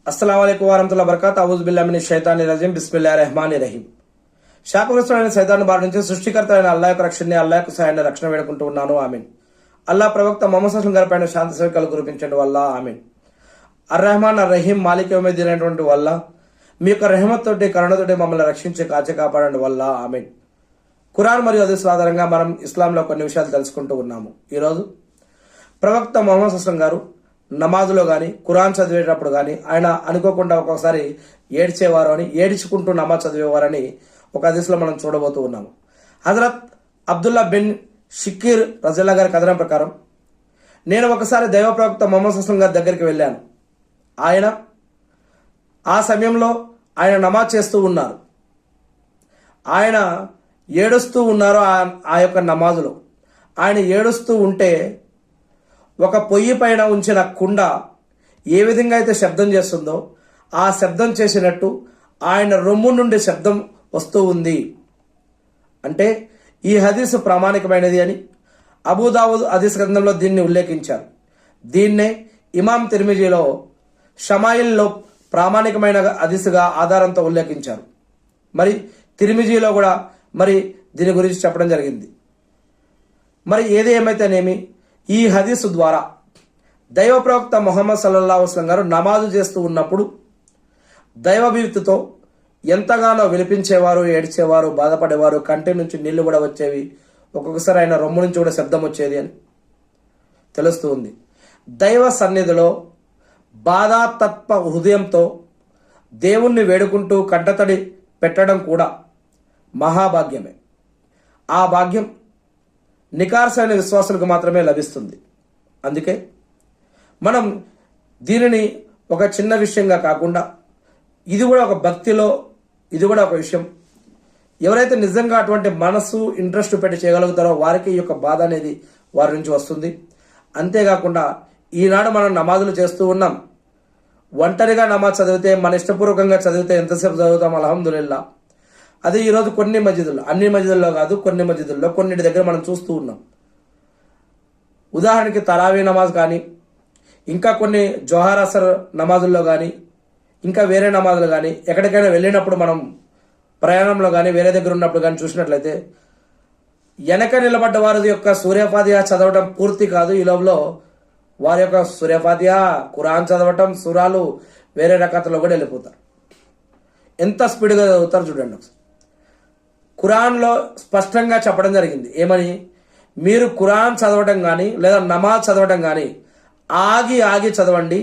अस्सलाम वालेकुम వరహమతుల్లాహి వబరకాతుహు అవుజు బిల్లాహి మినష్ షైతానిర్ రజీం బిస్మిల్లాహిర్ రహమానిర్ రహీం. శాపగ్రస్తుడైన సైతాను బారి నుంచి సృష్టికర్త అయిన అల్లాహ్ యొక్క రక్షణని, అల్లాహ్ యొక్క సహాయాన్ని రక్షణ వేడుకుంటూ ఉన్నాను. ఆమీన్. అల్లాహ్ ప్రవక్త ముహమ్మద్ సల్లల్లాహు అలైహి వసల్లం గారిపైన శాంతి సౌఖ్యాలు కురిపించండి వల్ల. ఆమీన్. అర్ రెహమాన్ అర్ రహీం మాలిక్ యౌమిద్దీన్ అయినటువంటి వల్ల మీ యొక్క రెహమత్ తోటి, కరుణతోటి మమ్మల్ని రక్షించి కాచి కాపాడండి వల్ల. ఆమీన్. ఖురాన్ మరియు హదీసుల ఆధారంగా మనం ఇస్లాంలో కొన్ని విషయాలు తెలుసుకుంటూ ఉన్నాము. ఈరోజు ప్రవక్త ముహమ్మద్ సల్లల్లాహు అలైహి వసల్లం గారు నమాజులో కానీ, ఖురాన్ చదివేటప్పుడు కానీ ఆయన అనుకోకుండా ఒక్కొక్కసారి ఏడ్చేవారు అని, ఏడ్చుకుంటూ నమాజ్ చదివేవారని ఒక హదీస్లో మనం చూడబోతూ ఉన్నాము. హజరత్ అబ్దుల్లా బిన్ షిక్కీర్ రజల్లా గారి కథనం ప్రకారం, నేను ఒకసారి దైవ ప్రవక్త ముహమ్మద్ సల్లల్లాహు అలైహి వసల్లం గారి దగ్గరికి వెళ్ళాను. ఆ సమయంలో ఆయన నమాజ్ చేస్తూ ఉన్నారు. ఆయన ఏడుస్తూ ఉన్నారు. ఆ యొక్క నమాజులో ఆయన ఏడుస్తూ ఉంటే ఒక పొయ్యి పైన ఉంచిన కుండ ఏ విధంగా అయితే శబ్దం చేస్తుందో ఆ శబ్దం చేసినట్టు ఆయన రొమ్ము నుండి శబ్దం వస్తూ ఉంది. అంటే ఈ హదీసు ప్రామాణికమైనది అని అబూదావుద్ హదీస్ గ్రంథంలో దీన్ని ఉల్లేఖించారు. దీన్నే ఇమాం తిర్మిజీలో షమాయిల్లో ప్రామాణికమైన హదీసుగా ఆధారంతో ఉల్లేఖించారు. మరి తిర్మిజీలో కూడా మరి దీని గురించి చెప్పడం జరిగింది. మరి ఏది ఏమైతేనేమి ఈ హదీసు ద్వారా దైవ ప్రవక్త ముహమ్మద్ సల్లల్లాహు అలైహి వసల్లం గారు నమాజు చేస్తూ ఉన్నప్పుడు దైవభీతితో ఎంతగానో వినిపించేవారు, ఏడ్చేవారు, బాధపడేవారు, కంటి నుంచి నీళ్లు కూడా వచ్చేవి, ఒక్కొక్కసారి ఆయన రొమ్ము నుంచి కూడా శబ్దం వచ్చేది అని తెలుస్తూ ఉంది. దైవ సన్నిధిలో బాధాతత్వ హృదయంతో దేవుణ్ణి వేడుకుంటూ కంటతడి పెట్టడం కూడా మహాభాగ్యమే. ఆ భాగ్యం నికార్సైన విశ్వాసులకు మాత్రమే లభిస్తుంది. అందుకే మనం దీనిని ఒక చిన్న విషయంగా కాకుండా, ఇది కూడా ఒక భక్తిలో, ఇది కూడా ఒక విషయం. ఎవరైతే నిజంగా అటువంటి మనసు, ఇంట్రెస్ట్ పెట్టి చేయగలుగుతారో వారికి ఈ యొక్క బాధ అనేది వారి నుంచి వస్తుంది. అంతేకాకుండా ఈనాడు మనం నమాజులు చేస్తూ ఉన్నాం. ఒంటరిగా నమాజ్ చదివితే, మన ఇష్టపూర్వకంగా చదివితే ఎంతసేపు చదువుతాం? అల్హమ్దులిల్లా. అది ఈరోజు కొన్ని మస్జిదుల్లో, అన్ని మస్జిదుల్లో కాదు, కొన్ని మస్జిదుల్లో, కొన్నిటి దగ్గర మనం చూస్తూ ఉన్నాం. ఉదాహరణకి తరావీ నమాజ్ కానీ, ఇంకా కొన్ని జోహార్ అసర్ నమాజుల్లో కానీ, ఇంకా వేరే నమాజులు కానీ, ఎక్కడికైనా వెళ్ళినప్పుడు మనం ప్రయాణంలో కానీ, వేరే దగ్గర ఉన్నప్పుడు కానీ చూసినట్లయితే వెనక నిలబడ్డ వారి యొక్క సూర్యఫాతిహా చదవడం పూర్తి కాదు. ఈ లోపల వారి యొక్క సూర్యఫాతిహా, ఖురాన్ చదవటం, సూరాలు వేరే రకాలలో కూడా వెళ్ళిపోతారు. ఎంత స్పీడ్గా చదువుతారు చూడండి. ఖురాన్లో స్పష్టంగా చెప్పడం జరిగింది. ఏమని? మీరు ఖురాన్ చదవడం కానీ లేదా నమాజ్ చదవడం కానీ ఆగి ఆగి చదవండి.